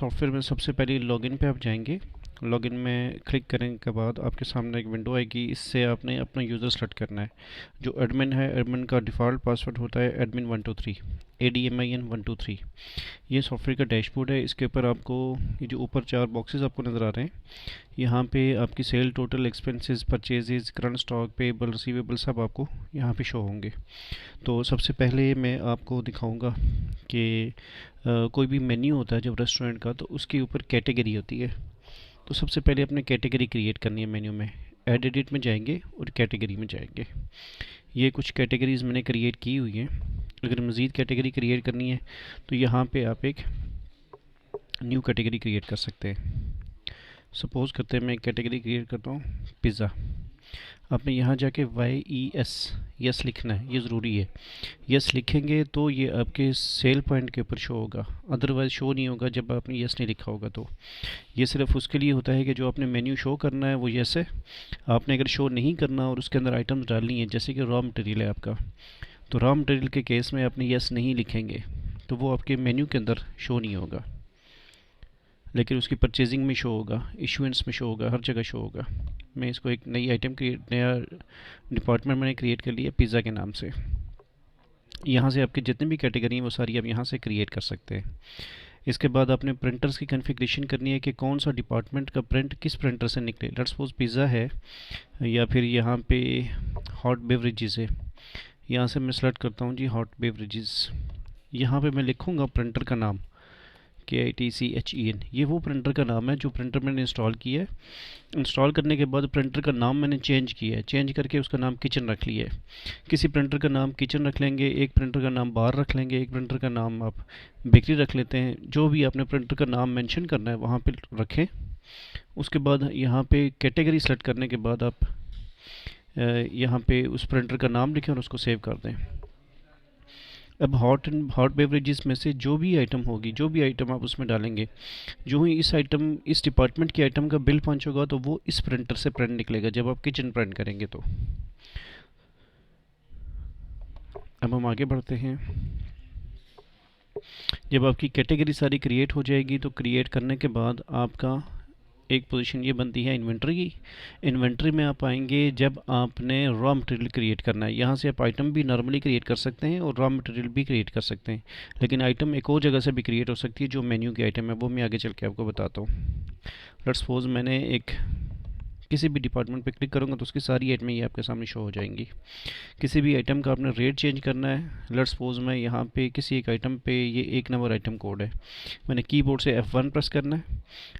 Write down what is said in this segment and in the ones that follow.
Software में सबसे पहले लॉगिन पे आप जाएंगे। लॉगिन में क्लिक करने के बाद आपके सामने एक विंडो आएगी। इससे आपने अपना यूज़र सेलेक्ट करना है। जो एडमिन है, एडमिन का डिफ़ॉल्ट पासवर्ड होता है एडमिन 123, ADMIN 123। ये सॉफ्टवेयर का डैशबोर्ड है। इसके ऊपर आपको ये जो ऊपर चार बॉक्सेस आपको नज़र आ रहे हैं, यहाँ पे आपकी sale, total, expenses, purchases, current stock, payable, receivable सब आपको यहाँ पे शो होंगे। तो सबसे पहले मैं आपको दिखाऊंगा कि कोई भी मेन्यू होता है जब रेस्टोरेंट का, तो उसके ऊपर कैटेगरी होती है। तो सबसे पहले अपने कैटेगरी क्रिएट करनी है। मेन्यू में ऐड एडिट में जाएंगे और कैटेगरी में जाएंगे। ये कुछ कैटेगरीज मैंने क्रिएट की हुई हैं। अगर मज़ीद कैटेगरी क्रिएट करनी है तो यहाँ पे आप एक न्यू कैटेगरी क्रिएट कर सकते हैं। सपोज़ करते हैं मैं एक कैटेगरी क्रिएट करता हूँ पिज़्ज़ा। आपने यहाँ जाके YES यस लिखना है, ये ज़रूरी है। यस लिखेंगे तो ये आपके सेल पॉइंट के ऊपर शो होगा, अदरवाइज़ शो नहीं होगा जब आपने यस नहीं लिखा होगा। तो ये सिर्फ उसके लिए होता है कि जो आपने मेन्यू शो करना है वो यस है। आपने अगर शो नहीं करना और उसके अंदर आइटम्स डालनी है, जैसे कि रॉ मटेरियल है आपका, तो रॉ मटेरियल के केस में आपने यस नहीं लिखेंगे तो वो आपके मेन्यू के अंदर शो नहीं होगा, लेकिन उसकी परचेजिंग में शो होगा, इशुएंस में शो होगा, हर जगह शो होगा। मैं इसको एक नई आइटम क्रिएट, नया डिपार्टमेंट मैंने क्रिएट कर लिया पिज़्ज़ा के नाम से। यहाँ से आपकी जितनी भी कैटेगरी हैं वो सारी आप यहाँ से क्रिएट कर सकते हैं। इसके बाद आपने प्रिंटर्स की कॉन्फ़िगरेशन करनी है कि कौन सा डिपार्टमेंट का प्रिंट किस प्रिंटर से निकले। लेट्स सपोज पिज़्ज़ा है या फिर यहाँ पे हॉट बेवरेजेस है। यहाँ से मैं सेलेक्ट करता हूँ जी हॉट बेवरेजेस। यहाँ पे मैं लिखूँगा प्रिंटर का नाम KITCHEN। ये वो प्रिंटर का नाम है जो प्रिंटर मैंने इंस्टॉल किया है। इंस्टॉल करने के बाद प्रिंटर का नाम मैंने चेंज किया है, चेंज करके उसका नाम किचन रख लिया है। किसी प्रिंटर का नाम किचन रख लेंगे, एक प्रिंटर का नाम बार रख लेंगे, एक प्रिंटर का नाम आप बेकरी रख लेते हैं। जो भी आपने प्रिंटर का नाम मेंशन करना है वहाँ पे रखें। उसके बाद यहाँ पे कैटेगरी सेलेक्ट करने के बाद आप यहाँ पे उस प्रिंटर का नाम लिखें और उसको सेव कर दें। अब हॉट बेवरेजेस में से जो भी आइटम होगी, जो भी आइटम आप उसमें डालेंगे, जो ही इस डिपार्टमेंट की आइटम का बिल पंच होगा तो वो इस प्रिंटर से प्रिंट निकलेगा जब आप किचन प्रिंट करेंगे। तो अब हम आगे बढ़ते हैं। जब आपकी कैटेगरी सारी क्रिएट हो जाएगी तो क्रिएट करने के बाद आपका एक पोजीशन ये बनती है इन्वेंट्री की। इन्वेंट्री में आप आएंगे जब आपने रॉ मटेरियल क्रिएट करना है। यहाँ से आप आइटम भी नॉर्मली क्रिएट कर सकते हैं और रॉ मटेरियल भी क्रिएट कर सकते हैं, लेकिन आइटम एक और जगह से भी क्रिएट हो सकती है जो मेन्यू की आइटम है, वो मैं आगे चल के आपको बताता हूँ। लेट्स सपोज मैंने एक किसी भी डिपार्टमेंट पे क्लिक करूँगा तो उसकी सारी आइटमें ये आपके सामने शो हो जाएंगी। किसी भी आइटम का आपने रेट चेंज करना है। लेट्स सपोज मैं यहाँ पे किसी एक आइटम पे, ये 1 नंबर आइटम कोड है, मैंने कीबोर्ड से F1 प्रेस करना है,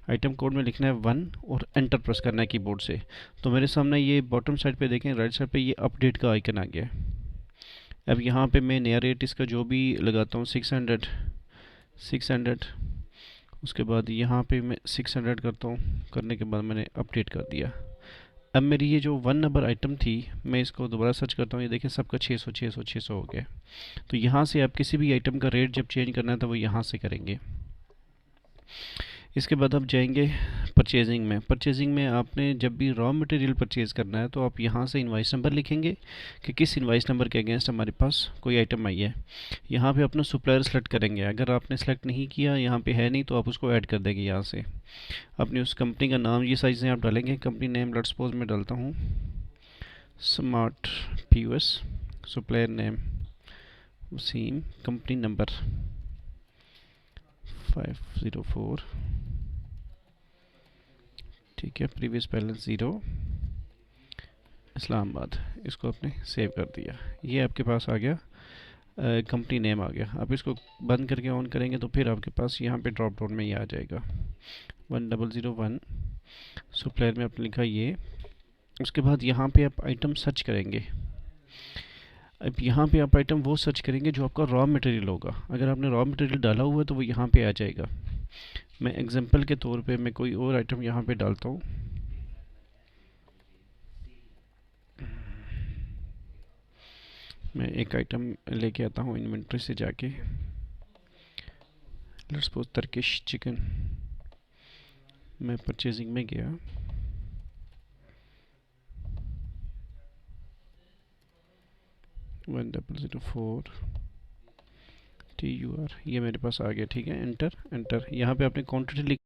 आइटम कोड में लिखना है 1 और एंटर प्रेस करना है कीबोर्ड से। तो मेरे सामने ये बॉटम साइड पे देखें, राइट साइड पे ये अपडेट का आइकन आ गया है। अब यहाँ पे मैं नया रेट इसका जो भी लगाता हूँ 600, उसके बाद यहाँ पे मैं 600 करता हूँ। करने के बाद मैंने अपडेट कर दिया। अब मेरी ये जो 1 नंबर आइटम थी, मैं इसको दोबारा सर्च करता हूँ, ये देखें सबका 600 हो गया। तो यहाँ से आप किसी भी आइटम का रेट जब चेंज करना है तो वो यहाँ से करेंगे। इसके बाद आप जाएंगे परचेजिंग में। परचेजिंग में आपने जब भी रॉ मटेरियल परचेज़ करना है तो आप यहाँ से इनवाइस नंबर लिखेंगे कि किस इनवाइस नंबर के अगेंस्ट हमारे पास कोई आइटम आई है। यहाँ पे अपना सप्लायर सेलेक्ट करेंगे। अगर आपने सेलेक्ट नहीं किया, यहाँ पे है नहीं, तो आप उसको ऐड कर देंगे यहाँ से। अपनी उस कंपनी का नाम ये सारी चीज़ें आप डालेंगे। कंपनी नेम लेट्स सपोज मैं डालता हूँ smart POS, supplier name Wasim, company number 504, ठीक है, प्रीवियस बैलेंस 0, इस्लामाबाद। इसको आपने सेव कर दिया। ये आपके पास आ गया, कंपनी नेम आ गया। आप इसको बंद करके ऑन करेंगे तो फिर आपके पास यहाँ पे ड्रॉप डाउन में ये आ जाएगा 1001। सप्लायर में आपने लिखा ये। उसके बाद यहाँ पे आप आइटम सर्च करेंगे। अब यहाँ पे आप आइटम वो सर्च करेंगे जो आपका रॉ मटेरियल होगा। अगर आपने रॉ मटेरियल डाला हुआ है तो वो यहाँ पे आ जाएगा। मैं एग्जांपल के तौर पे मैं कोई और आइटम यहाँ पे डालता हूँ। मैं एक आइटम लेके आता हूँ इन्वेंट्री से जाके, लेट्स सपोज टर्किश चिकन। मैं परचेजिंग में गया, $1004, TUR, ये मेरे पास आ गया। ठीक है, एंटर एंटर। यहाँ पे आपने क्वांटिटी लिख